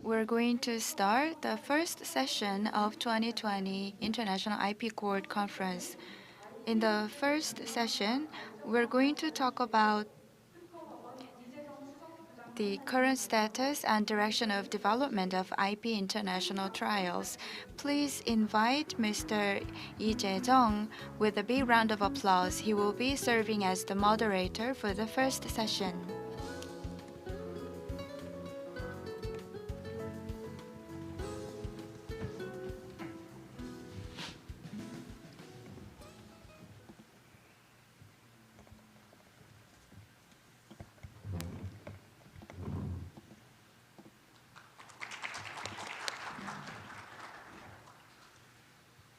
We're going to start the first session of 2020 International IP Court Conference. In the first session, we're going to talk about the current status and direction of development of IP international trials. Please invite Mr. Lee Jae-jung with a big round of applause. He will be serving as the moderator for the first session.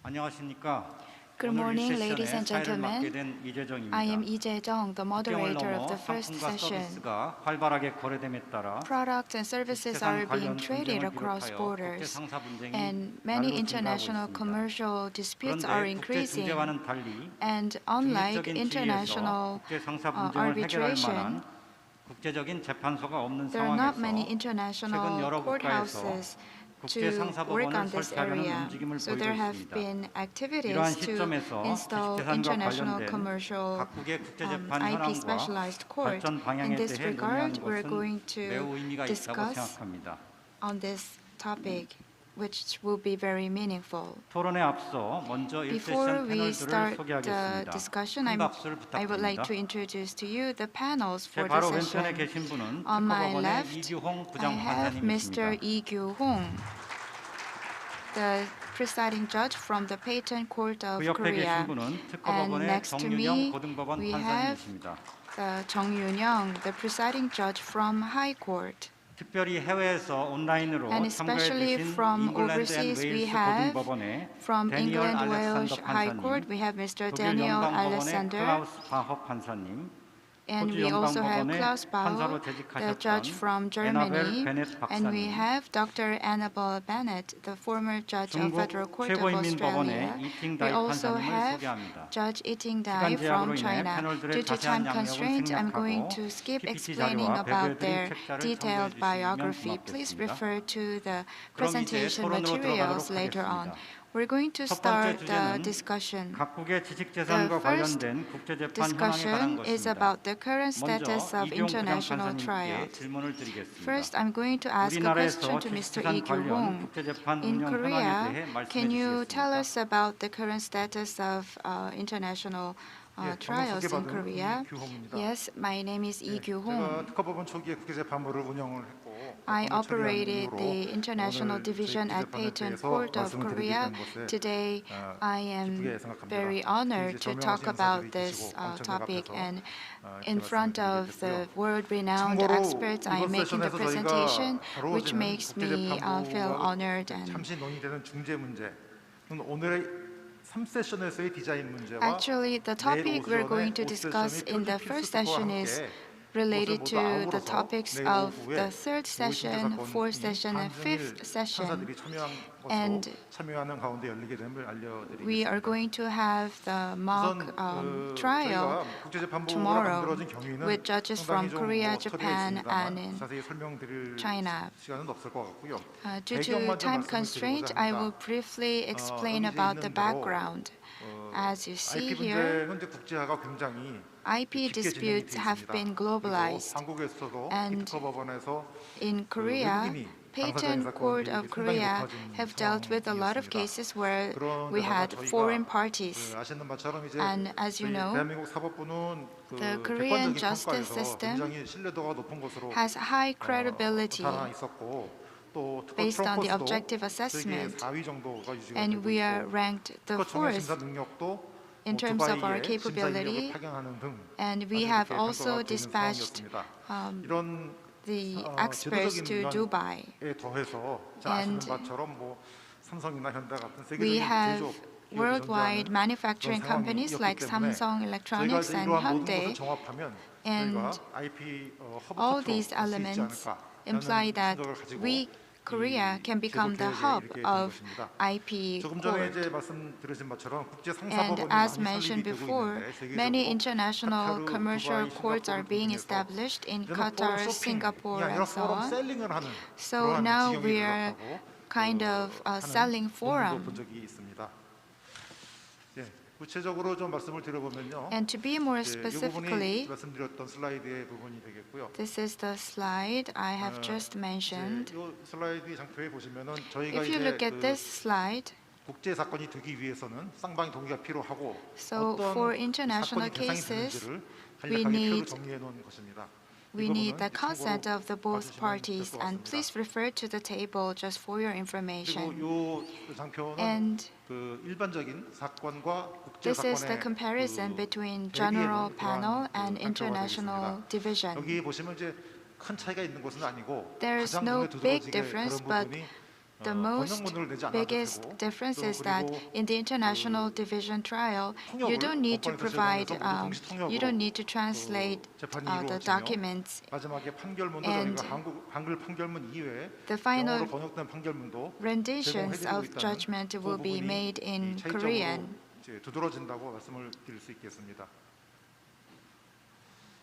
안녕하십니까? Good morning, ladies and gentlemen. I am Lee Jae-jung, the moderator of the first session. Products and services are being traded across borders, and many international commercial disputes are increasing. And unlike international arbitration, there are not many international courthouses to work on this area. So there have been activities to install international commercial IP specialized court. In this regard, we're going to discuss on this topic, which will be very meaningful. Before we start the discussion, I would like to introduce to you the panels for the session. On my left, I have Mr. Lee Kyu-hong, the presiding judge from the Patent Court of Korea. And next to me, we have Jung Yoon-young, the presiding judge from High Court. And especially from overseas, we have from England, Wales High Court, we have Mr. Daniel Alexander. And we also have Klaus Bau, the judge from Germany. And we have Dr. Annabel Bennett, the former judge of Federal Court of Australia. We also have Judge Eating Dai from China. Due to time constraint, I'm going to skip explaining about their detailed biography. Please refer to the presentation materials later on. We're going to start the discussion. The first discussion is about the current status of international trials. First, I'm going to ask a question to Mr. Lee Kyu-hong. In Korea, can you tell us about the current status of international trials in Korea? Yes, my name is Lee Kyu-hong. I operated the international division at Patent Court of Korea. Today, I am very honored to talk about this topic, and in front of the world-renowned experts, I am making the presentation, which makes me feel honored. Actually, the topic we're going to discuss in the first session is related to the topics of the third session, fourth session, and fifth session. And we are going to have the mock trial tomorrow with judges from Korea, Japan, and in China. Due to time constraint, I will briefly explain about the background. As you see here, IP disputes have been globalized, and in Korea, Patent Court of Korea have dealt with a lot of cases where we had foreign parties. And as you know, the Korean justice system has high credibility based on the objective assessment, and we are ranked the fourth in terms of our capability, and we have also dispatched the experts to Dubai. And we have worldwide manufacturing companies like Samsung Electronics and Hyundai, and all these elements imply that we Korea can become the hub of IP 조금 전에 court. 이제 말씀드린 것처럼 국제 And 상사법원이 as 많이 mentioned 설립이 되고 before, 있는데 many 세계적으로 international 카타르, commercial 두바이, courts are 싱가포르 being 등에서 established in 이제는 포럼 Qatar, 쇼핑이 Singapore, 아니라 and so 포럼 on. 셀링을 하는 So 그러한 now 지경에 we are 이르렀다고 kind of 하는 selling 논문도 forum. 본 적이 있습니다. 예, 구체적으로 좀 말씀을 드려보면요. And to be more 이 부분이 specifically, 말씀드렸던 슬라이드의 부분이 되겠고요. this is the slide I have just mentioned. 이 슬라이드 장표에 보시면은 저희가 If you 이제 look at this slide, 국제 사건이 되기 위해서는 쌍방의 동의가 필요하고 so 어떤 for international 사건이 개상이 cases, 되는지를 we 간략하게 표로 need 정리해 놓은 것입니다. We 이 need 부분은 the consent 참고로 of the both 봐주시면 parties, 될것 and 같습니다. please refer to the table just for your 그리고 information. 이 장표는 And 그 일반적인 사건과 국제 this is the 사건의 comparison 그 between 대비해 general 놓은 panel 그러한 and 그 장표가 international 되겠습니다. division. 여기 보시면 이제 큰 차이가 있는 것은 아니고 There is 가장 no 눈에 big 두드러지게 difference, 그런 but 부분이 the most 번역문을 내지 않아도 biggest 되고 difference 또 is that 그리고 in the international division trial, you don't need to provide, you don't need to translate 재판이 the 이루어지며 documents. 마지막에 판결문도 And 저희가 한글 판결문 이외에 The final 영어로 번역된 판결문도 renditions 제공해드리고 of 있다는 judgment 그 will be 부분이 made in 차이점으로 Korean. 이제 두드러진다고 말씀을 드릴 수 있겠습니다.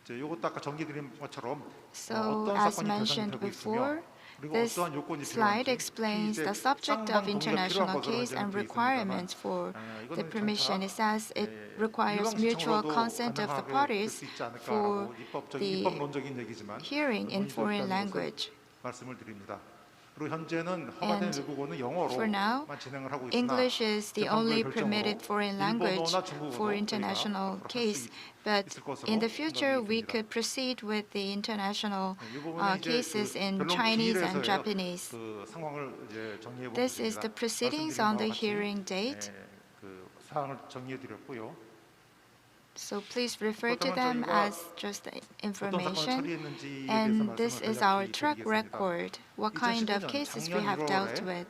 이것도 아까 정리드린 것처럼 So, 어떤 as 사건이 mentioned 개상되고 있으며 before, 그리고 this 어떠한 요건이 slide 필요한지 explains 이제 the subject 쌍방 of 동의가 필요한 international 것으로 case and 이제 돼 있습니다만 requirements for the 이거는 permission. It says it 예, requires mutual 일방시청으로도 consent of the 가능하게 될 parties 수 있지 for 않을까라고 the 입법론적인 얘기지만 hearing in 논의되어 foreign 있다는 것을 language. 말씀을 드립니다. 그리고 현재는 허가된 And 외국어는 for now, 영어로만 진행을 하고 있으나 English is the 재판부의 only 결정으로 permitted foreign language 일본어나 중국어도 for 저희가 international 앞으로 할수 case. But 있을 것으로 in the future, 생각이 we 듭니다. could proceed with the international 이 부분이 이제 cases 그 in 변론 Chinese and 기일에서의 Japanese. 그 상황을 이제 정리해 본 This is 것입니다. the proceedings 말씀드린 on 바와 the 같이 hearing date. 그 사항을 정리해 드렸고요. So please refer to them 저희가 as just the 어떤 사건을 information. 처리했는지에 대해서 And this 말씀을 is our 간략히 track 드리겠습니다. record, what kind of 2019년 cases we 작년 have dealt 1월에 with.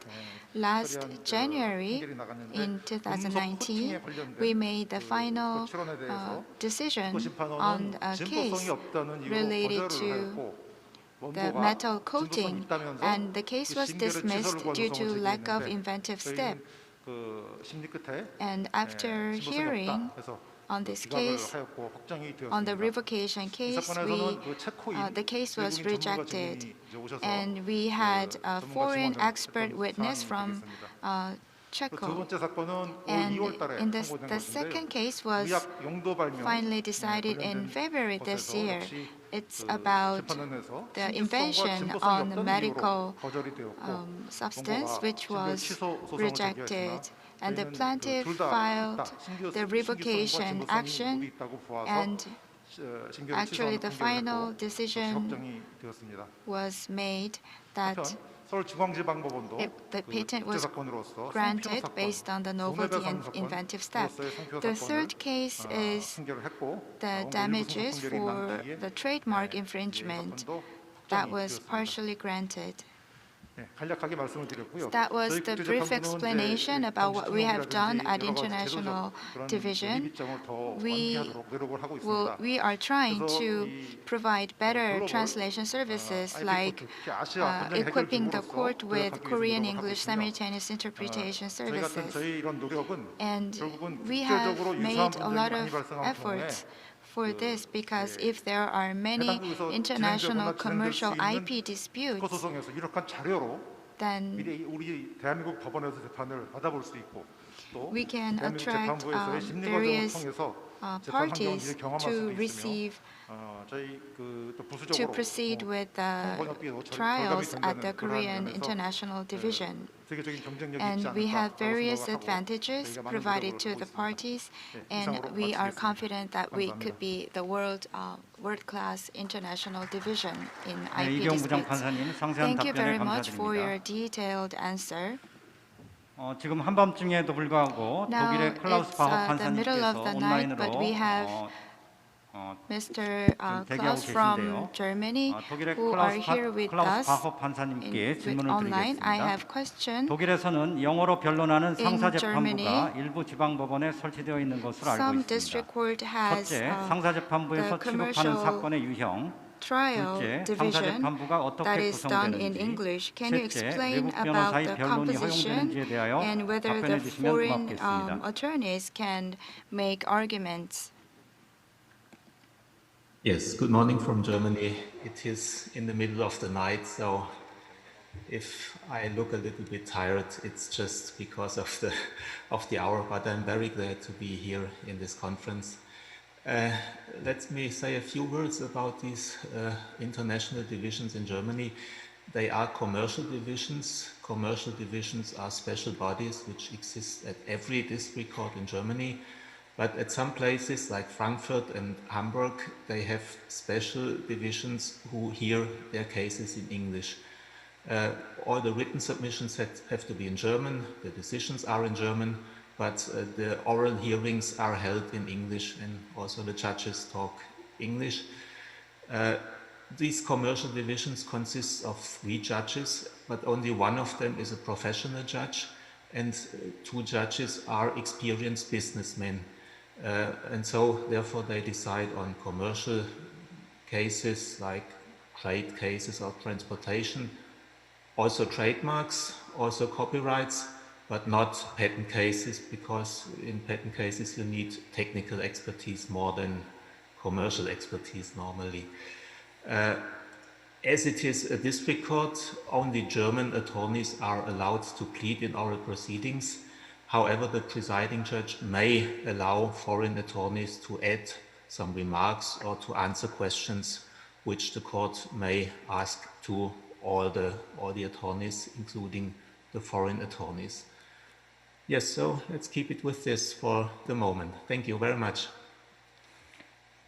Last January, 판결이 나갔는데 in 금속 2019, 코팅에 관련된 we made the 그 final 출원에 대해서 decision 특허 심판원은 on a 진보성이 case 없다는 이유로 related 거절을 to 하였고 the 원고가 metal 진보성이 coating, 있다면서 and the case 그 was 심계를 dismissed 취소를 due 구한 to 소송을 lack of 제기했는데 inventive step. 저희는 그 심리 끝에 And after 진보성이 hearing 없다 해서 on this 기각을 case, 하였고 확정이 on the 되었습니다. revocation 이 case, 사건에서는 그 체코인 the case was 외국인 전문가 rejected, 증인이 이제 오셔서 and we had a 전문가 foreign 증언을 expert 했던 witness 사항이 from 되겠습니다. 두 Czechia. 번째 사건은 올 And 2월 달에 in 선고된 the 것인데요. second case was 의학 용도 발명 finally decided in 관련된 February this 것에서 year. 역시 It's 그 about 재판원에서 the 신규성과 invention 진보성이 on 없다는 medical 이유로 거절이 되었고 substance, 원고가 which 신규 was 취소 소송을 rejected. 제기했으나 And the 저희는 plaintiff 둘 다 filed 있다. 신규- the 신규성과 revocation 진보성이 action, 모두 있다고 보아서 and 신규를 actually 취소하는 the 판결을 final 했고 decision 확정이 되었습니다. was made that 한편 서울중앙지방법원도 the patent was 국제사건으로서 granted 성평 사건, based on the novelty and 손해배상 inventive step. 사건으로서의 성평 The 사건을 third case is 판결을 했고 the 원고 일부 damages 소송 판결이 난 for 뒤에 the trademark 이 infringement 사건도 that 확정이 was 되었습니다. partially granted. 간략하게 말씀을 드렸고요. That was 저희 the brief 국제재판부는 explanation 이제 about what we have done at 여러 가지 international 제도적 그런 division. 입장을 더 We 완비하도록 노력을 하고 있습니다. we are trying 그래서 to 이 provide better 글로벌, translation services IP like 코트, 특히 아시아 분쟁 해결 equipping the 기구로서 court with 노력하기 Korean 위해서 English 노력하고 있으며, simultaneous interpretation 저희 같은 services. 저희 이런 노력은 And 결국은 we have 국제적으로 유사한 made a 분쟁이 lot 많이 of 발생하는 경우에 efforts for 그, this because 예, if there are many 해당국에서 international 진행되거나 진행될 수 commercial 있는 IP disputes, 특허소송에서 유력한 자료로 then 미리 우리 대한민국 법원에서 재판을 받아볼 수 있고 또 we can 대한민국 attract 재판부에서의 심리 과정을 various 통해서 재판 parties 환경을 경험할 to 수도 receive 있으며 저희 또 to 부수적으로 proceed with the 번역비도 trials at the 절감이 된다는 Korean 그러한 International Division. 세계적인 경쟁력이 있지 And we have 않을까라고 various 생각을 하고 advantages 저희가 많은 provided 노력을 to 하고 the 있습니다. parties, and 이상으로 we are 마치겠습니다. confident that we 감사합니다. could be the world-class international division in 네, IP 이경 부장 disputes. 판사님 상세한 Thank you 답변에 very much for your 감사드립니다. detailed answer. 지금 한밤중에도 불구하고 Now 독일의 클라우스 it's 바호 the middle of 판사님께서 the night, 온라인으로 but we have Mr. Klaus from Germany 독일의 who are here with 클라우스 us 바호 판사님께 질문을 online. I 드리겠습니다. have question. 독일에서는 영어로 변론하는 상사재판부가 Germany, 일부 지방법원에 설치되어 있는 것으로 알고 Some 있습니다. district court has 첫째, 상사재판부에서 the 취급하는 commercial 사건의 유형, trial 둘째, division 상사재판부가 that 어떻게 is done in 구성되는지. English. Can you 셋째, explain 외국 about 변호사의 the 변론이 composition 허용되는지에 대하여 and whether 답변해 the 주시면 foreign 고맙겠습니다. attorneys can make arguments? Yes, good morning from Germany. It is in the middle of the night, so if I look a little bit tired, it's just because of the hour, but I'm very glad to be here in this conference. Let me say a few words about these international divisions in Germany. They are commercial divisions. Commercial divisions are special bodies which exist at every district court in Germany. But at some places like Frankfurt and Hamburg, they have special divisions who hear their cases in English. All the written submissions have to be in German, the decisions are in German, but the oral hearings are held in English and also the judges talk English. These commercial divisions consist of 3 judges, but only one of them is a professional judge, and 2 judges are experienced businessmen. And so, therefore, they decide on commercial cases like trade cases or transportation, also trademarks, also copyrights, but not patent cases, because in patent cases you need technical expertise more than commercial expertise normally. As it is a district court, only German attorneys are allowed to plead in oral proceedings. However, the presiding judge may allow foreign attorneys to add some remarks or to answer questions which the court may ask to all the attorneys, including the foreign attorneys. Yes, so let's keep it with this for the moment. Thank you very much.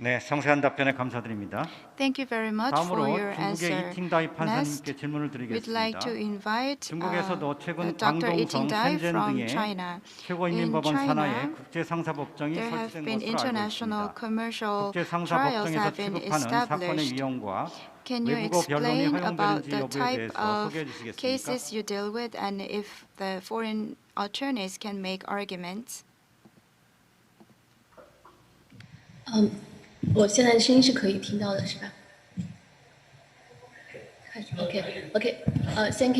네, 상세한 답변에 감사드립니다. Thank you very much for 다음으로 your 중국의 answer. 이팅다이 Next, 판사님께 질문을 we'd like 드리겠습니다. to invite 중국에서도 최근 Dr. 광동성, Itingdai 셴젠 from 등의 China. 최고인민법원 In 산하에 China, 국제상사법정이 there have 설치된 been 것으로 알고 international 있습니다. commercial trials 국제상사법정에서 have been 취급하는 사건의 established. 유형과 Can you 외국어 변론이 explain about 허용되는지 the 여부에 type 대해서 of 소개해 주시겠습니까? cases you deal with and if the foreign attorneys can make arguments? 我现在声音是可以听到的，是吧？Okay. Thank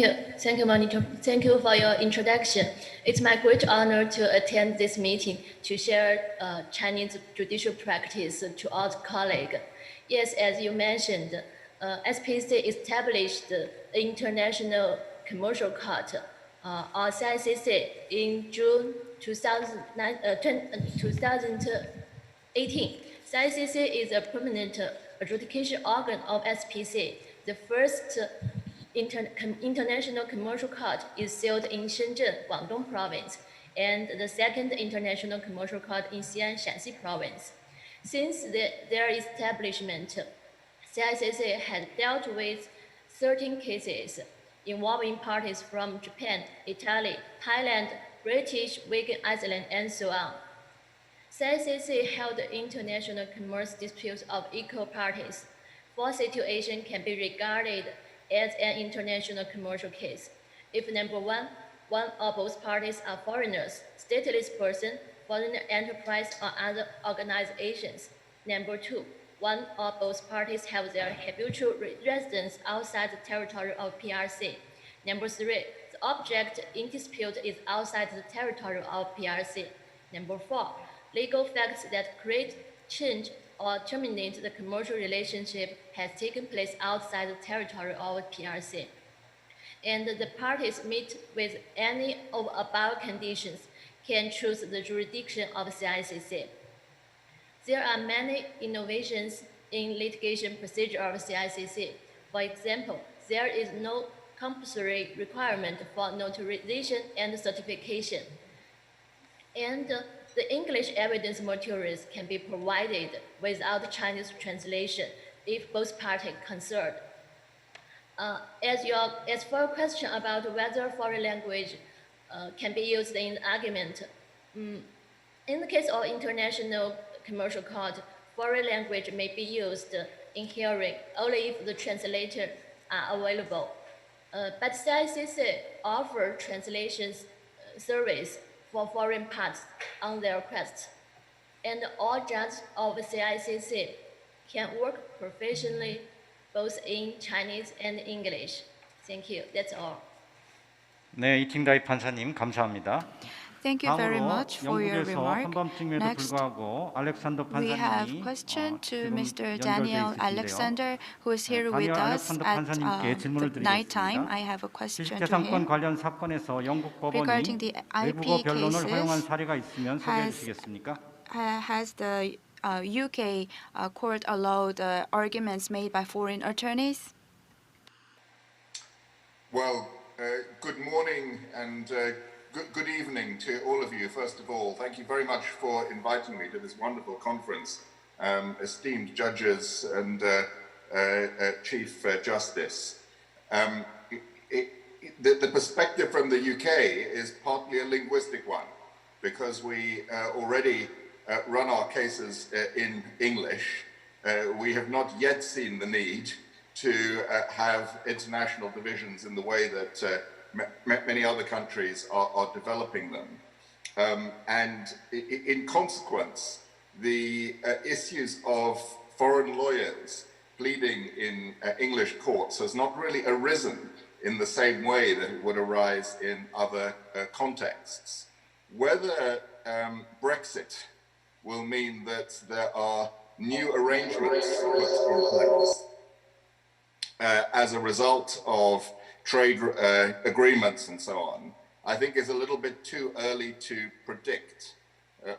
you, Monitor. Thank you for your introduction. It's my great honor to attend this meeting to share Chinese judicial practice to all colleagues. Yes, as you mentioned, SPC established the International Commercial Court, or CICC, in June 2018. CICC is a permanent adjudication organ of SPC. The first international commercial court is held in Shenzhen, Guangdong province, and the second international commercial court in Xi'an, Shanxi province. Since their establishment, CICC has dealt with 13 cases involving parties from Japan, Italy, Thailand, British Virgin Islands, and so on. CICC held international commerce disputes of equal parties. 4 situations can be regarded as an international commercial case. If number one or both parties are foreigners, stateless person, foreign enterprise, or other organizations. Number 2, one or both parties have their habitual residence outside the territory of PRC. Number 3, the object in dispute is outside the territory of PRC. Number 4, legal facts that create, change, or terminate the commercial relationship has taken place outside the territory of PRC. And the parties meet with any of above conditions can choose the jurisdiction of CICC. There are many innovations in litigation procedure of CICC. For example, there is no compulsory requirement for notarization and certification. And the English evidence materials can be provided without Chinese translation if both parties consult. As for a question about whether foreign language can be used in the argument, in the case of international commercial court, foreign language may be used in hearing only if the translator are available. But CICC offers translation service for foreign parts on their request, and all judges of CICC can work professionally both in Chinese and English. Thank you. That's all. 네, 이팅다이 판사님 감사합니다. Thank you very 다음으로 much for your 영국에서 remark. 한밤중임에도 Next, 불구하고 알렉산더 we have 판사님이 question to 지금 Mr. 연결돼 Daniel 있으신데요. Alexander, who is here 다니엘 with us 알렉산더 at 판사님께 질문을 the night time. 드리겠습니다. I have a question to 지식재산권 him. 관련 사건에서 영국 법원이 Regarding the 외국어 IP 변론을 허용한 cases, 사례가 있으면 소개해 주시겠습니까? has the UK court allowed arguments made by foreign attorneys? Well, good morning and good evening to all of you. First of all, thank you very much for inviting me to this wonderful conference, esteemed judges and Chief Justice. The perspective from the UK is partly a linguistic one, because we already run our cases in English. We have not yet seen the need to have international divisions in the way that many other countries are developing them. And in consequence, the issues of foreign lawyers pleading in English courts has not really arisen in the same way that it would arise in other contexts. Whether Brexit will mean that there are new arrangements put in place as a result of trade agreements and so on, I think is a little bit too early to predict.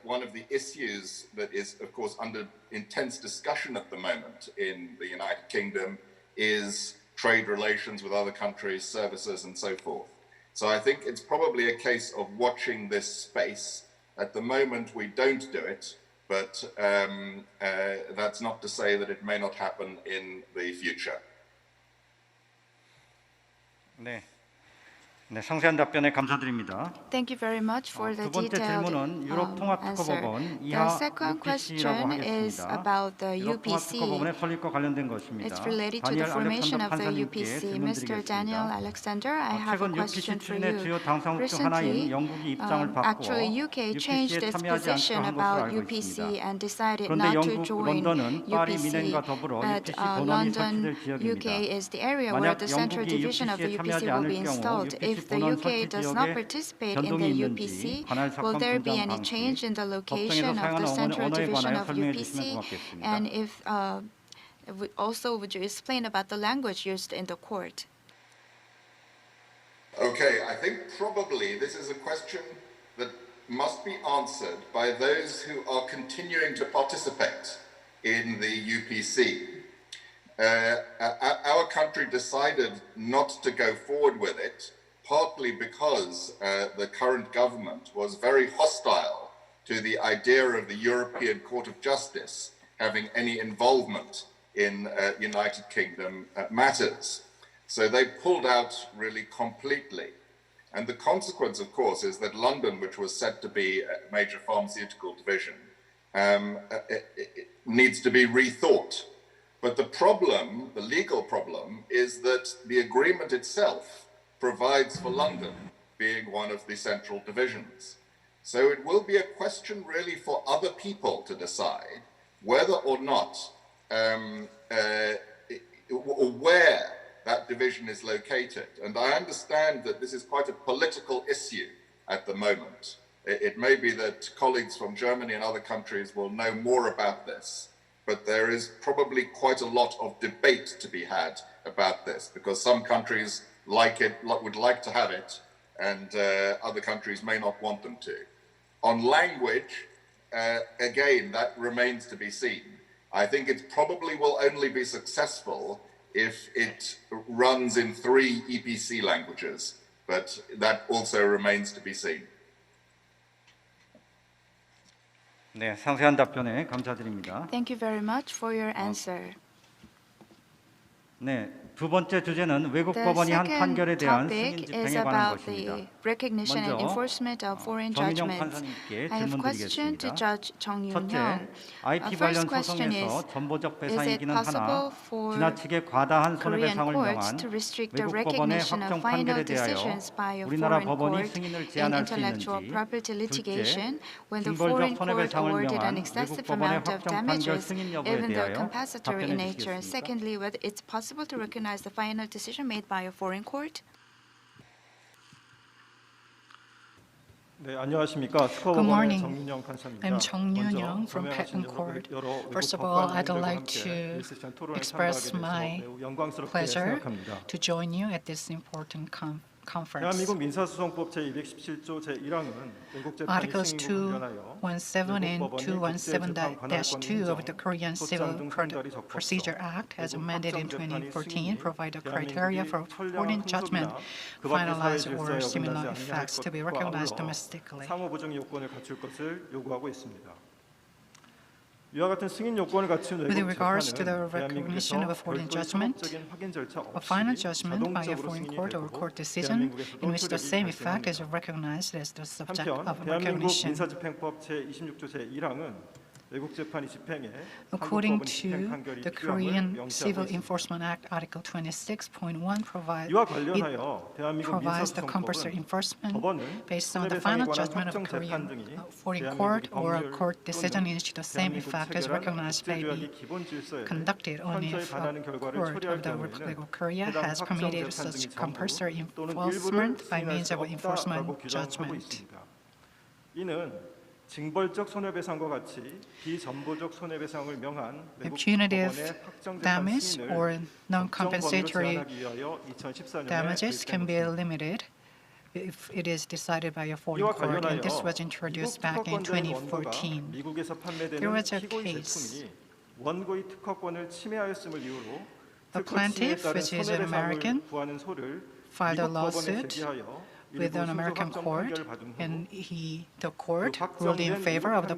One of the issues that is, of course, under intense discussion at the moment in the United Kingdom is trade relations with other countries, services, and so forth. So I think it's probably a case of watching this space. At the moment, we don't do it, but that's not to say that it may not happen in the future. 네. 네, 상세한 답변에 감사드립니다. Thank you very much for the 두 번째 detailed 질문은 유럽 answer. 통합특허법원 The 이하 second UPC라고 question is 하겠습니다. about the 유럽 UPC. 통합특허법원의 설립과 관련된 것입니다. It's related to 다니엘 the formation 알렉산더 of the 판사님께 UPC. 질문 Mr. Daniel 드리겠습니다. Alexander, I have a 최근 question UPC for 추진의 you. 주요 당사국 중 하나인 Recently, 영국이 입장을 바꾸어 actually UK changed UPC에 its 참여하지 position 않기로 한 것으로 about 알고 UPC 있습니다. and decided 그런데 not to 영국 join 런던은 파리 UPC. 미넨과 더불어 But UPC 본원이 London, 설치될 UK 지역입니다. is the area where 만약 the central 영국이 division of the UPC에 UPC 참여하지 will 않을 be 경우 installed. UPC If the 본원 UK 설치 does not 지역에 participate in 변동이 the 있는지 UPC, 관할 will 사건 there be 분담 any 방식, change in the 법정에서 location of the 사용하는 central 언어에 division 관하여 of 설명해 UPC? 주시면 고맙겠습니다. And if also would you explain about the language used in the court? Okay, I think probably this is a question that must be answered by those who are continuing to participate in the UPC. Our country decided not to go forward with it, partly because the current government was very hostile to the idea of the European Court of Justice having any involvement in United Kingdom matters. So they pulled out really completely. And the consequence, of course, is that London, which was said to be a major pharmaceutical division, needs to be rethought. But the problem, the legal problem, is that the agreement itself provides for London being one of the central divisions. So it will be a question really for other people to decide whether or not, or where that division is located. And I understand that this is quite a political issue at the moment. It may be that colleagues from Germany and other countries will know more about this, but there is probably quite a lot of debate to be had about this, because some countries like it, would like to have it, and other countries may not want them to. On language, again, that remains to be seen. I think it probably will only be successful if it runs in 3 EPC languages, but that also remains to be seen. 네, 상세한 답변에 감사드립니다. Thank you very much for your answer. 네, 두 번째 주제는 외국 The 법원이 한 second 판결에 대한 topic 승인 is 집행에 관한 about the 것입니다. recognition and 먼저 enforcement of foreign 정인영 judgments. 판사님께 I have a question to 질문드리겠습니다. Judge Jung 첫째, Yoon-young. IP First 관련 question is, 소송에서 전보적 is it 배상이기는 하나 possible for 지나치게 과다한 Korean 손해배상을 courts 명한 to restrict the 외국 법원의 recognition 확정 of final 판결에 대하여 decisions by a 우리나라 foreign 법원이 court 승인을 in 제한할 수 intellectual 있는지, property 둘째, litigation when the 징벌적 foreign court 손해배상을 awarded an 명한 excessive 외국 법원의 amount of 확정 판결 damages, 승인 여부에 even though 대하여 compensatory in 답변해 nature. 주시겠습니까? Secondly, whether it's possible to recognize the final decision made by a foreign court. 네, 안녕하십니까. Good 특허법원의 morning. 정윤영 판사입니다. I'm Jung 먼저 Yoon from 서명하신 Patent Court. 여러 외국 First of all, I'd 법관님들과 like 함께 to 이 세션 토론에 express 참가하게 my 돼서 매우 영광스럽게 pleasure 생각합니다. to join you at this important conference. 대한민국 민사소송법 제217조 제1항은 외국 재판이 Articles 승인을 관련하여 217 and 외국 법원이 217-2 of the Korean Civil 소장 등 판결이 적법성, Procedure Act, as 외국 amended in 확정 재판이 2014, 승인이 provide a criteria for 대한민국이 foreign 천량한 judgment, 풍속이나 그 밖의 finalized 사회 or 질서에 similar 어긋나지 effects to be 아니할 것과 recognized 아울러 domestically. 상호 보증 요건을 갖출 것을 요구하고 있습니다. 이와 같은 승인 요건을 갖춘 With 외국 regards to the 재판은 recognition of a foreign 별도의 judgment, 상업적인 확인 절차 a final 없이 judgment by a 자동적으로 foreign 승인이 court or 되고 court decision 대한민국에서도 in which the same 효력이 effect is 발생합니다. recognized as the subject 한편 of 대한민국 recognition. 민사집행법 제26조 제1항은 외국 재판이 집행해 According 한국 법원 집행 to 판결이 the 필요함을 Korean 명시하고 Civil 있습니다. Enforcement Act, Article 26.1 이와 관련하여 대한민국 provides the compulsory 민사소송법은 enforcement 법원은 based on the 손해배상에 final 관한 judgment of 확정 a 재판 Korean 등이 foreign 대한민국 court or a 법률 court decision 또는 in which the same 대한민국 effect is 체결한 recognized may 국제조약의 be 기본 질서에 conducted only 현저히 if 반하는 a 결과를 court 처리할 of the Republic 경우에는 of Korea 해당 has 확정 permitted 재판 such 등이 compulsory 전부 또는 일부를 enforcement by 승인할 means 수 of enforcement 없다라고 규정하고 judgment. 있습니다. 이는 징벌적 손해배상과 같이 비전보적 손해배상을 명한 외국 Punitive 법원의 확정 재판 damage or 승인을 non-compensatory 제한하기 위하여 2014년에 damages can be 도입된 것입니다. limited if it is decided by a foreign 이와 court, 관련하여 and this was 미국 introduced back in 특허권자의 원고가 2014. 미국에서 판매되는 There was a 피고의 case. 제품이 원고의 특허권을 침해하였음을 이유로 The 특허 침해에 plaintiff, 따른 which is an 손해배상을 American, 구하는 소를 filed a 미국 법원에 lawsuit 제기하여 with 일부 an 승소 American 확정 court, 판결을 받은 후 and the court ruled in favor of the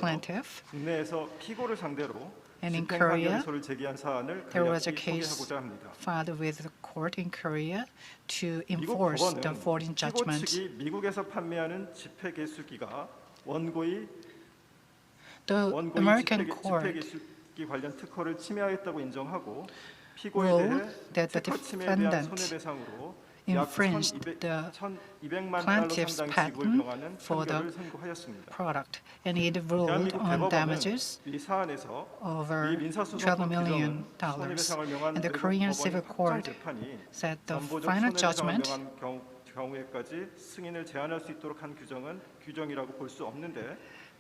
plaintiff. 국내에서 피고를 상대로 And in 집행 Korea, 판결서를 제기한 사안을 there was a 간략히 case 소개하고자 합니다. filed with the court in Korea to 미국 enforce the 법원은 foreign 피고 judgment. 측이 미국에서 판매하는 지폐 개수기가 원고의 The 원고의 American 지폐 court 개수기 관련 특허를 침해하였다고 인정하고 피고에 ruled 대해 that the 특허 침해에 대한 defendant 손해배상으로 약 infringed the 1,200만 달러 plaintiff's 상당의 지급을 patent 명하는 for the 판결을 선고하였습니다. product, and it ruled 대한민국 on 대법원은 damages 이 사안에서 over 이 민사소송법 $12 million. 규정은 손해배상을 명한 And the 외국 Korean 법원의 Civil 확정 Court 재판이 said the 전보적 final 손해배상을 judgment 명한 경우에까지 승인을 제한할 수 있도록 한 규정은 규정이라고 볼 수 없는데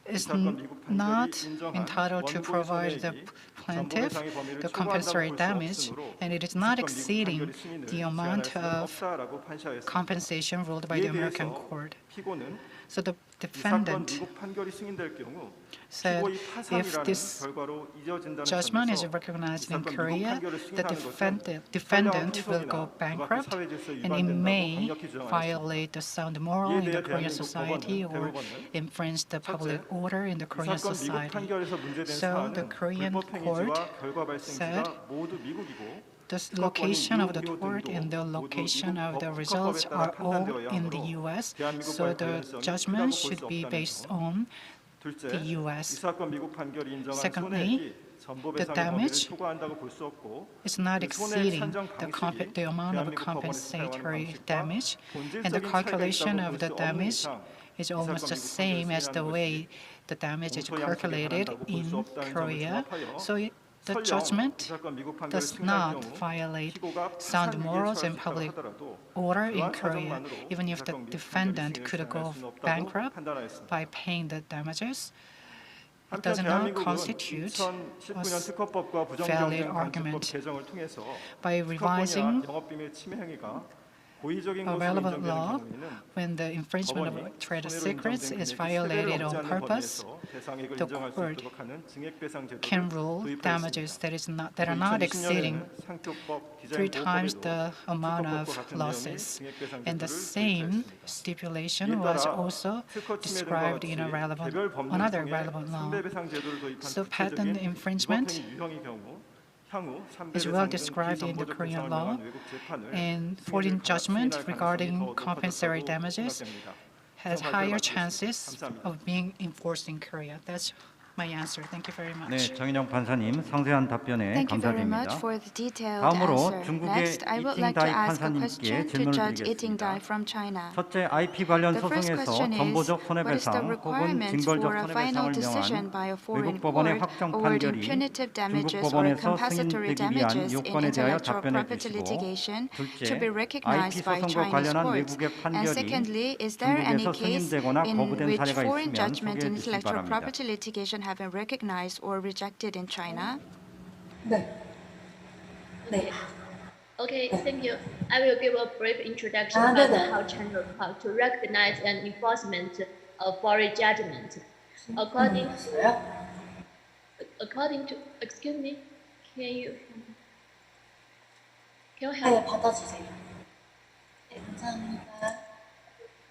is 이 사건 미국 판결이 not 인정한 entitled to 원고의 provide the 손해액이 plaintiff 전보배상의 범위를 the 초과한다고 compensatory 볼 수 damage, 없으므로 and it is 이 not 사건 미국 exceeding 판결의 승인을 the 제한할 amount 수는 of 없다라고 판시하였습니다. compensation ruled by the 이에 American 대해서 court. 피고는 So the 이 사건 defendant 미국 판결이 승인될 경우 said 피고의 if 파산이라는 this 결과로 이어진다는 judgment is 점에서 recognized 이 in 사건 미국 Korea, 판결을 the 승인하는 것은 defendant will 선량한 go 풍속이나 bankrupt, 그 밖의 사회 질서에 and it 위반된다고 may 강력히 주장하였습니다. violate the sound moral 이에 in the 대해 Korean 대한민국 society 법원은, or 대법원은 infringe the public 첫째, order in the 이 Korean 사건 미국 society. 판결에서 문제된 So the 사안은 Korean 불법 court 행위지와 결과 발생지가 said 모두 미국이고 the 특허권이 location of the 미국 court and the 등도 location 모두 of the 미국 results 특허법에 따라 are all 판단되어야 in the 하므로 U.S., 대한민국과의 so the 관련성이 judgment 크다고 볼 should 수 be 없다는 based 점. on 둘째, the 이 US. 사건 미국 판결이 인정한 Secondly, 손해액이 전보 the 배상의 범위를 damage 초과한다고 볼 수 없고 is not 그 손해액 exceeding 산정 방식이 the amount of 대한민국 법원에서 사용하는 compensatory 방식과 damage, and the 본질적인 차이가 calculation 있다고 of 볼 the 수 없는 damage 이상 is 이 almost 사건 the 미국 same 판결을 as the 승인하는 way 것이 the damage is 공소 양식에 calculated 반한다고 볼 수 in 없다는 점을 Korea. 종합하여 So the 설령 judgment 이 사건 미국 판결을 does 승인할 not 경우 violate 피고가 sound 파산 morals 위기에 and 처할 수 public 있다고 하더라도 order in 그러한 Korea, 사정만으로 even 이 if the 사건 미국 defendant 판결이 could 승인을 go 제한할 수는 없다고 bankrupt 판단하였습니다. by paying the damages. It 한편 does not 대한민국은 constitute 2019년 a 특허법과 valid 부정경쟁 간주법 argument 개정을 통해서 by 특허권이나 revising 영업비밀 침해 행위가 고의적인 a 것으로 relevant 인정되는 law 경우에는 when the infringement 법원이 of trade 손해로 secrets 인정된 is 금액이 세배를 violated 넘지 on 않는 purpose. 범위에서 배상액을 the 인정할 수 court 있도록 하는 증액배상 제도를 can rule 도입하였습니다. damages that are not exceeding 상표법 three 디자인 times 보호법에도 the amount 특허법과 of 같은 내용의 losses, 증액배상 and the 제도를 same 도입하였습니다. stipulation 이에 was 따라 also 특허 침해 등과 described in a 같이 개별 법률 another 통해 relevant law. 상대배상 제도를 도입한 So 구체적인 patent infringement 위법 행위 유형의 경우 is well described in the Korean law, and foreign judgment regarding compensatory damages has higher chances of being enforced in Korea. That's my answer. Thank you very much. 네, 정인영 판사님 상세한 답변에 Thank you very 감사드립니다. much for the detailed 다음으로 answer. 중국의 Next, I would like to 이팅다이 ask a 판사님께 question to 질문을 Judge 드리겠습니다. Itingdai from China. 첫째, IP 관련 The first 소송에서 question is, 전보적 what is the 손해배상 혹은 requirement 징벌적 for a final 손해배상을 decision 명한 by a foreign 외국 법원의 court 확정 awarding 판결이 punitive 중국 damages or 법원에서 compensatory 승인되기 위한 damages in 요건에 대하여 intellectual 답변해 property 주시고, litigation to 둘째, be IP recognized by 소송과 Chinese 관련한 courts? 외국의 And 판결이 secondly, is there any 중국에서 case 승인되거나 in 거부된 which 사례가 foreign 있으면 judgment 소개해 in 주시기 intellectual 바랍니다. property litigation have been recognized or rejected in China? Okay, thank you. I will give a brief introduction about how China how to recognize and enforcement of foreign judgment. According to, excuse me, can you help?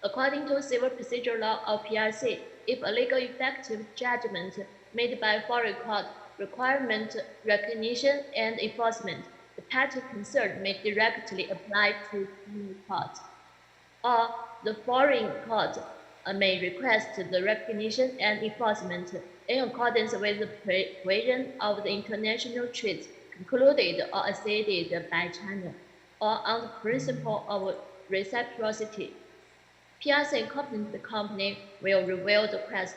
According to civil procedure law of PRC, if a legal effective judgment made by a foreign court requirement recognition and enforcement, the party concerned may directly apply to the court, or the foreign court may request the recognition and enforcement in accordance with the provision of the international treaties concluded or acceded by China, or on the principle of reciprocity. PRC competent company will review the request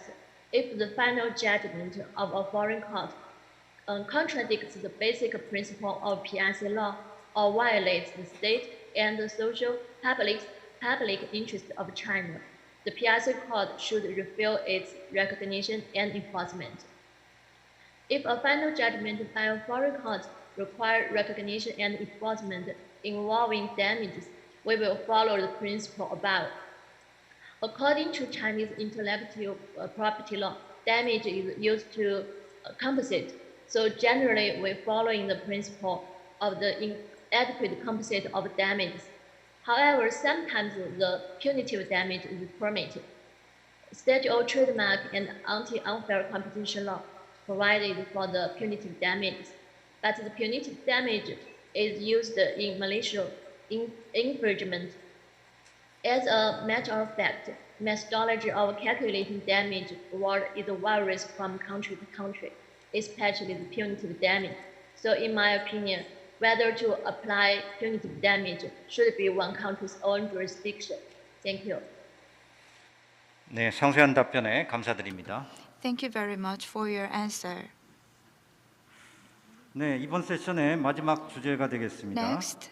if the final judgment of a foreign court contradicts the basic principle of PRC law or violates the state and the social public interest of China. The PRC court should review its recognition and enforcement. If a final judgment by a foreign court requires recognition and enforcement involving damages, we will follow the principle above. According to Chinese intellectual property law, damage is used to compensate. So generally, we're following the principle of the inadequate compensate of damages. However, sometimes the punitive damage is permitted. Statute of trademark and anti-unfair competition law provided for the punitive damages, but the punitive damage is used in malicious infringement. As a matter of fact, methodology of calculating damage award is varies from country to country, especially the punitive damage. So in my opinion, whether to apply punitive damage should be one country's own jurisdiction. Thank you. 네, 상세한 답변에 감사드립니다. Thank you very much for your answer. 네, 이번 세션의 마지막 주제가 되겠습니다. Next,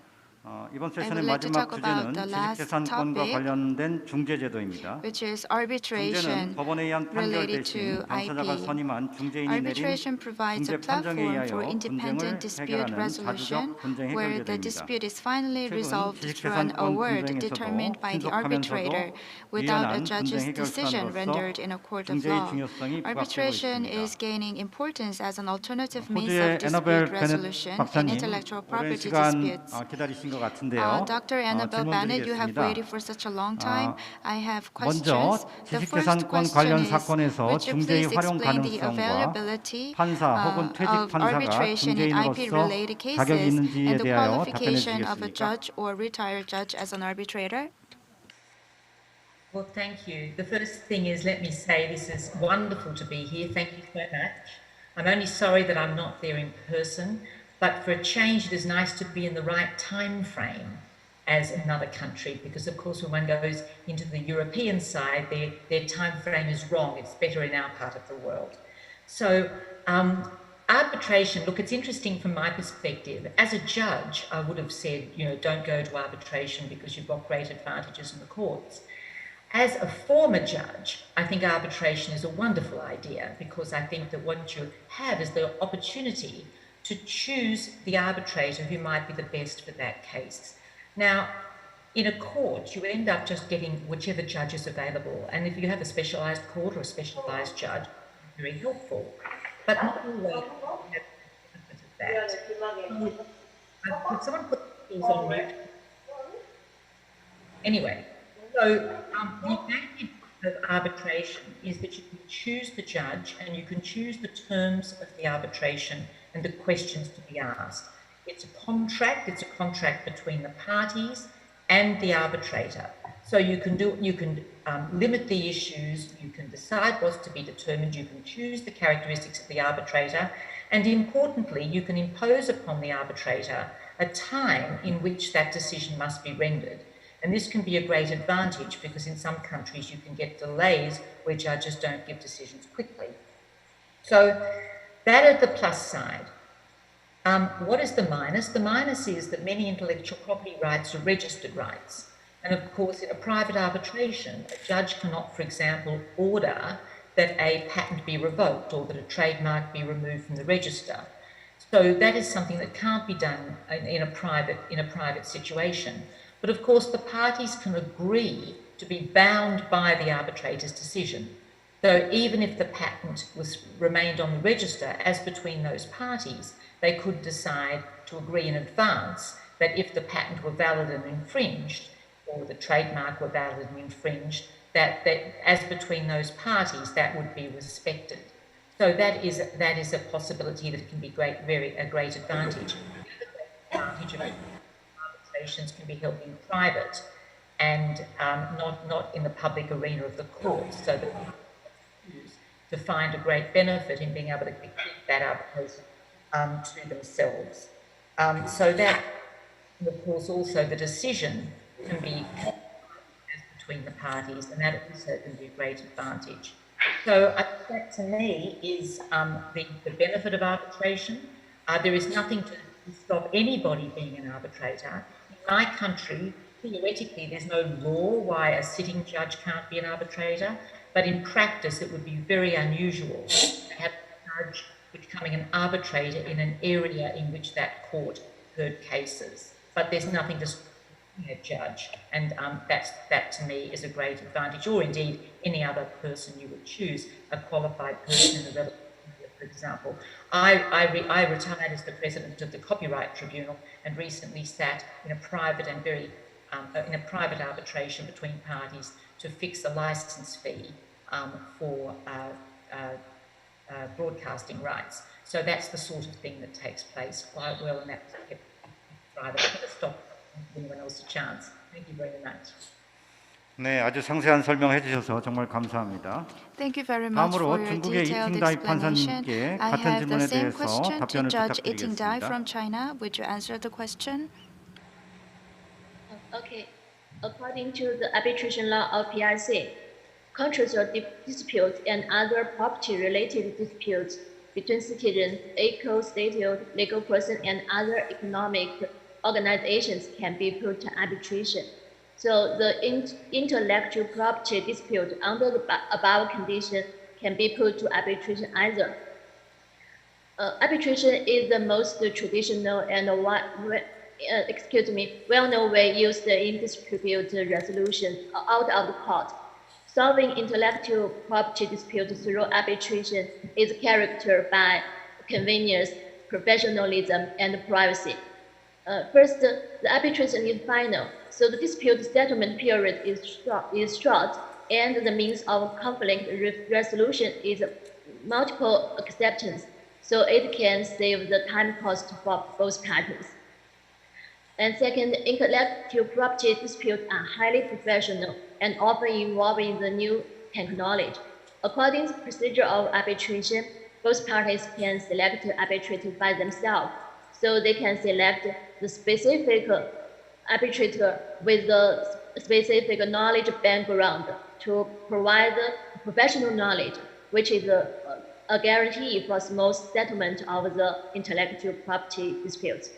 이번 I 세션의 would like to 마지막 talk about 주제는 the last 지식재산권과 topic, 관련된 중재제도입니다. which is 중재는 arbitration 법원에 의한 판결 related 대신 to 당사자가 IP. 선임한 중재인이 내린 Arbitration provides a 중재 판정에 platform 의하여 for 분쟁을 independent dispute 해결하는 resolution 자주적 분쟁 where the 해결제도입니다. dispute is finally 최근 resolved through an 지식재산권 award 분쟁에서도 determined by the 신속하면서도 arbitrator without a 유연한 judge's 분쟁 decision 해결사로서 rendered in a court of 중재의 law. 중요성이 부각되고 Arbitration 있습니다. is gaining importance as an alternative means 호주의 of 애너벨 dispute 베넷 resolution in 박사님, intellectual 오랜 property 시간 disputes. 기다리신 것 같은데요. Dr. Annabelle 질문 Bennett, you have 드리겠습니다. waited for such a long time. I have 먼저 questions. The first 지식재산권 question 관련 is, 사건에서 would you 중재의 please 활용 explain the 가능성과 availability 판사 혹은 퇴직 of 판사가 arbitration in 중재인으로서 IP-related 자격이 cases 있는지에 and the 대하여 답변해 qualification of a 주시겠습니까? judge or retired judge as an arbitrator? Well, thank you. The first thing is, let me say this is wonderful to be here. Thank you so much. I'm only sorry that I'm not there in person, but for a change, it is nice to be in the right time frame as another country, because of course when one goes into the European side, their time frame is wrong. It's better in our part of the world. So arbitration, look, it's interesting from my perspective. As a judge, I would have said, don't go to arbitration because you've got great advantages in the courts. As a former judge, I think arbitration is a wonderful idea, because I think that what you have is the opportunity to choose the arbitrator who might be the best for that case. Now, in a court, you end up just getting whichever judge is available. And if you have a specialised court or a specialised judge, it's very helpful. But not always have the benefit of that. Could someone put things on mute? Anyway, so the advantage of arbitration is that you can choose the judge and you can choose the terms of the arbitration and the questions to be asked. It's a contract between the parties and the arbitrator. So you can limit the issues, you can decide what's to be determined, you can choose the characteristics of the arbitrator, and importantly, you can impose upon the arbitrator a time in which that decision must be rendered. And this can be a great advantage because in some countries you can get delays where judges don't give decisions quickly. So that is the plus side. What is the minus? The minus is that many intellectual property rights are registered rights. And of course, in a private arbitration, a judge cannot, for example, order that a patent be revoked or that a trademark be removed from the register. So that is something that can't be done in a private situation. But of course, the parties can agree to be bound by the arbitrator's decision. So even if the patent remained on the register, as between those parties, they could decide to agree in advance that if the patent were valid and infringed, or the trademark were valid and infringed, that as between those parties, that would be respected. So that is a possibility that can be a great advantage. The advantage of arbitrations can be held in private and not in the public arena of the court. So the to find a great benefit in being able to keep that arbitration to themselves. So that, of course, also the decision can be between the parties, and that also can be a great advantage. So that to me is the benefit of arbitration. There is nothing to stop anybody being an arbitrator. In my country, theoretically, there's no law why a sitting judge can't be an arbitrator, but in practice, it would be very unusual to have a judge becoming an arbitrator in an area in which that court heard cases. But there's nothing to stop a judge, and that to me is a great advantage, or indeed any other person you would choose, a qualified person in the relevant area, for example. I retired as the president of the Copyright Tribunal and recently sat in a private and in a private arbitration between parties to fix a license fee for broadcasting rights. So that's the sort of thing that takes place quite well, and that's kept private. I'm going to stop anyone else a chance. Thank you very much. 네, 아주 상세한 설명해 주셔서 정말 감사합니다. Thank you very much 다음으로 for your 중국의 detailed 이팅다이 explanation. 판사님께 I 같은 have the 질문에 same 대해서 question to 답변을 Judge Itingdai 부탁드리겠습니다. from China. Would you answer the question? Okay. According to the arbitration law of PRC, contractual disputes and other property-related disputes between citizens, a co-stated legal person, and other economic organizations can be put to arbitration. So the intellectual property dispute under the above condition can be put to arbitration either. Arbitration is the most traditional and well-known way used in dispute resolution out of the court. Solving intellectual property disputes through arbitration is characterized by convenience, professionalism, and privacy. First, the arbitration is final, so the dispute settlement period is short, and the means of conflict resolution is multiple acceptance, so it can save the time cost for both parties. And second, intellectual property disputes are highly professional and often involving the new technology. According to the procedure of arbitration, both parties can select arbitrators by themselves, so they can select the specific arbitrator with the specific knowledge background to provide professional knowledge, which is a guarantee for smooth settlement of the intellectual property disputes.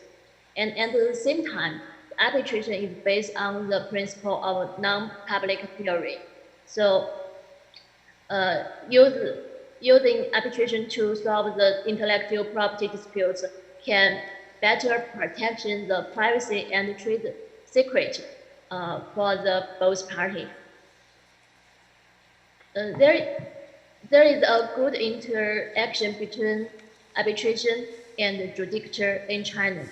And at the same time, arbitration is based on the principle of non-public theory. So using arbitration to solve the intellectual property disputes can better protect the privacy and trade secret for the both parties. There is a good interaction between arbitration and judicature in China.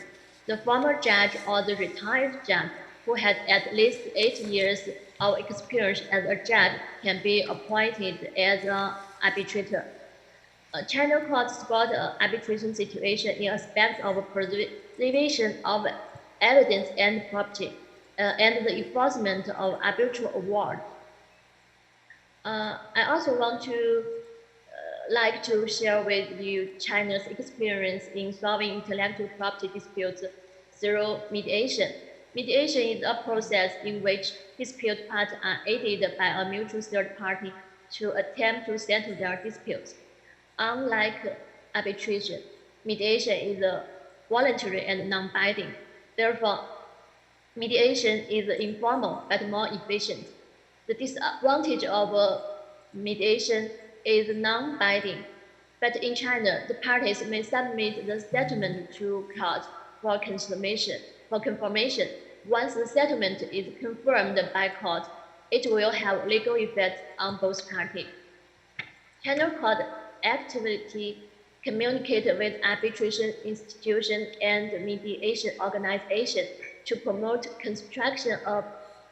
The former judge or the retired judge who had at least 8 years of experience as a judge can be appointed as an arbitrator. China courts support arbitration situation in aspects of preservation of evidence and property, and the enforcement of arbitral award. I also want to like to share with you China's experience in solving intellectual property disputes through mediation. Mediation is a process in which dispute parties are aided by a mutual third party to attempt to settle their disputes. Unlike arbitration, mediation is voluntary and non-binding. Therefore, mediation is informal but more efficient. The disadvantage of mediation is non-binding, but in China, the parties may submit the settlement to court for confirmation. Once the settlement is confirmed by court, it will have legal effect on both parties. China court actively communicate with arbitration institutions and mediation organizations to promote construction of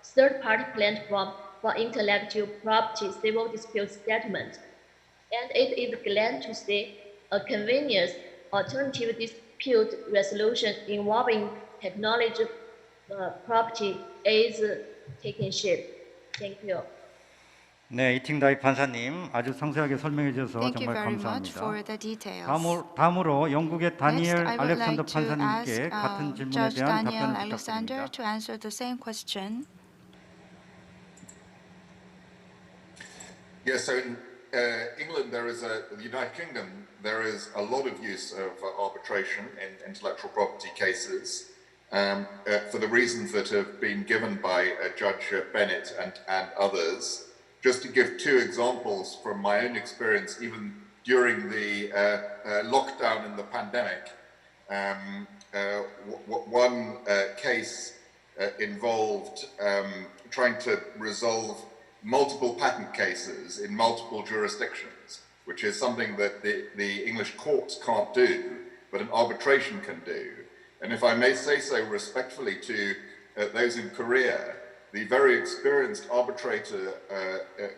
third-party platform for intellectual property civil dispute settlement. And it is glad to see a convenient alternative dispute resolution involving technology property is taking shape. Thank you. 네, 이팅다이 판사님 아주 상세하게 설명해 주셔서 Thank you 정말 very much 감사합니다. for the details. 다음으로 영국의 다니엘 Next, I would 알렉산더 like to 판사님께 ask 같은 질문에 Judge 대한 Daniel 답변을 Alexander 부탁드립니다. to answer the same question. Yes, so in England, the United Kingdom, there is a lot of use of arbitration in intellectual property cases for the reasons that have been given by Judge Bennett and others. Just to give two examples from my own experience, even during the lockdown in the pandemic, one case involved trying to resolve multiple patent cases in multiple jurisdictions, which is something that the English courts can't do, but an arbitration can do. And if I may say so respectfully to those in Korea, the very experienced arbitrator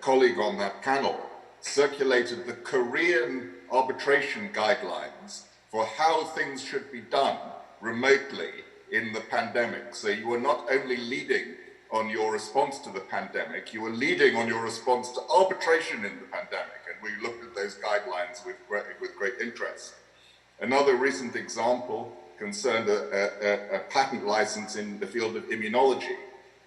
colleague on that panel circulated the Korean arbitration guidelines for how things should be done remotely in the pandemic. So you were not only leading on your response to the pandemic, you were leading on your response to arbitration in the pandemic. And we looked at those guidelines with great interest. Another recent example concerned a patent license in the field of immunology.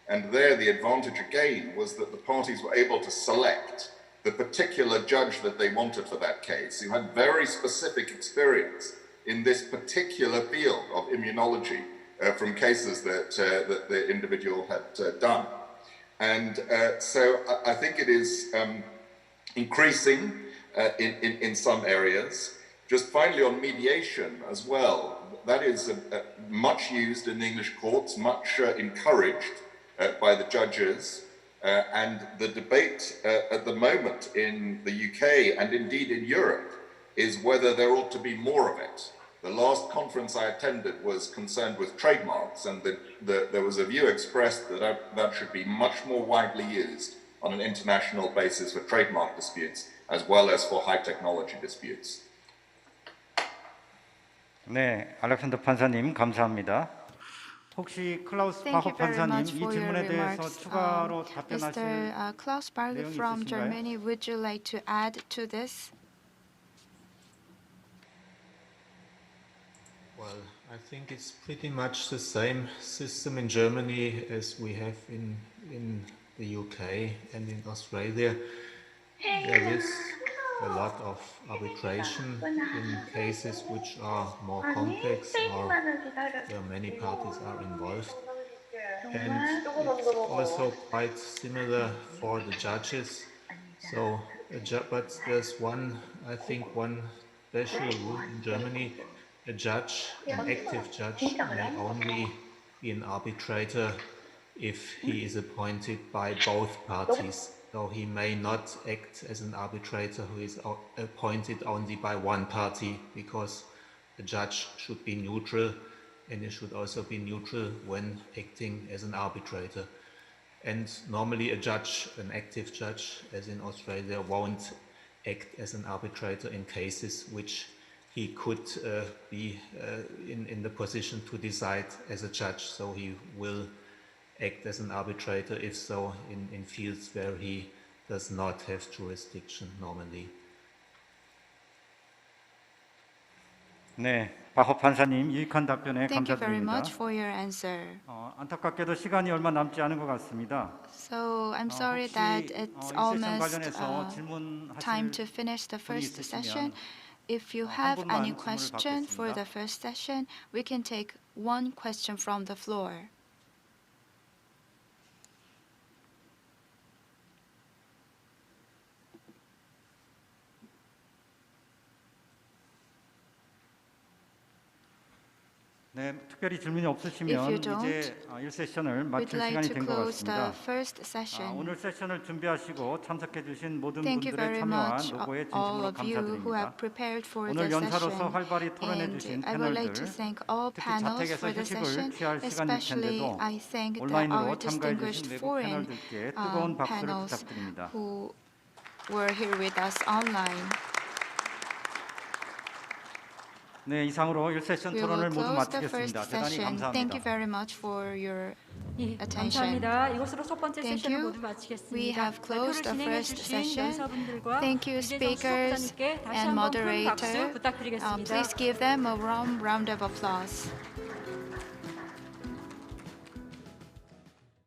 And there the advantage again was that the parties were able to select the particular judge that they wanted for that case, who had very specific experience in this particular field of immunology from cases that the individual had done. And so I think it is increasing in some areas. Just finally on mediation as well, that is much used in the English courts, much encouraged by the judges, and the debate at the moment in the UK and indeed in Europe is whether there ought to be more of it. The last conference I attended was concerned with trademarks, and there was a view expressed that should be much more widely used on an international basis for trademark disputes as well as for high technology disputes. 네, 알렉산더 판사님 감사합니다. 혹시 클라우스 Thank 바흐 you very 판사님 much 이 for your 질문에 대해서 remarks. 추가로 답변하실 Mr. Klaus Barg 내용이 from 있으신가요? Germany, would you like to add to this? Well, I think it's pretty much the same system in Germany as we have in the UK and in Australia. There is a lot of arbitration in cases which are more complex or where many parties are involved. And it's also quite similar for the judges. So, but there's I think one special rule in Germany. A judge, an active judge, may only be an arbitrator if he is appointed by both parties. So he may not act as an arbitrator who is appointed only by one party, because the judge should be neutral, and he should also be neutral when acting as an arbitrator. And normally a judge, an active judge, as in Australia, won't act as an arbitrator in cases which he could be in the position to decide as a judge. So he will act as an arbitrator, if so, in fields where he does not have jurisdiction normally. 네, 박호 판사님 유익한 답변에 Thank you very 감사드립니다. much for your answer. 안타깝게도 시간이 얼마 남지 않은 것 같습니다. So I'm sorry 혹시 that it's 이 세션 almost 관련해서 time 질문하실 to finish the 분이 first 있으시면 session. If you 한 have 분만 any 질문을 question for 받겠습니다. the first session, we can take one question from the floor. 네, 특별히 질문이 If you 없으시면 don't, 이제 1세션을 We'd 마칠 like 시간이 to 된 것 close the 같습니다. first session. 오늘 세션을 준비하시고 참석해 주신 모든 Thank you 분들의 very 참여와 much, 노고에 all 진심으로 of you who 감사드립니다. have prepared for 오늘 the 연사로서 session. 활발히 토론해 And 주신 I would like to 패널들, thank all 특히 panels 자택에서 for the 휴식을 session. 취할 시간일 Especially, 텐데도 I thank our 온라인으로 참가해 distinguished 주신 외국 foreign 패널들께 뜨거운 박수를 panels 부탁드립니다. who were here with us online. 네, 이상으로 1세션 We will 토론을 모두 close the first 마치겠습니다. 대단히 session. Thank you 감사합니다. very much for your 예, attention. 감사합니다. 이것으로 첫 번째 Thank 세션을 you. 모두 마치겠습니다. We have closed the 발표를 first 진행해 주신 session. 연사분들과 Thank you, 유재석 speakers 수석자님께 다시 and 한번 큰 박수 moderator. 부탁드리겠습니다. Please give them a warm round of applause.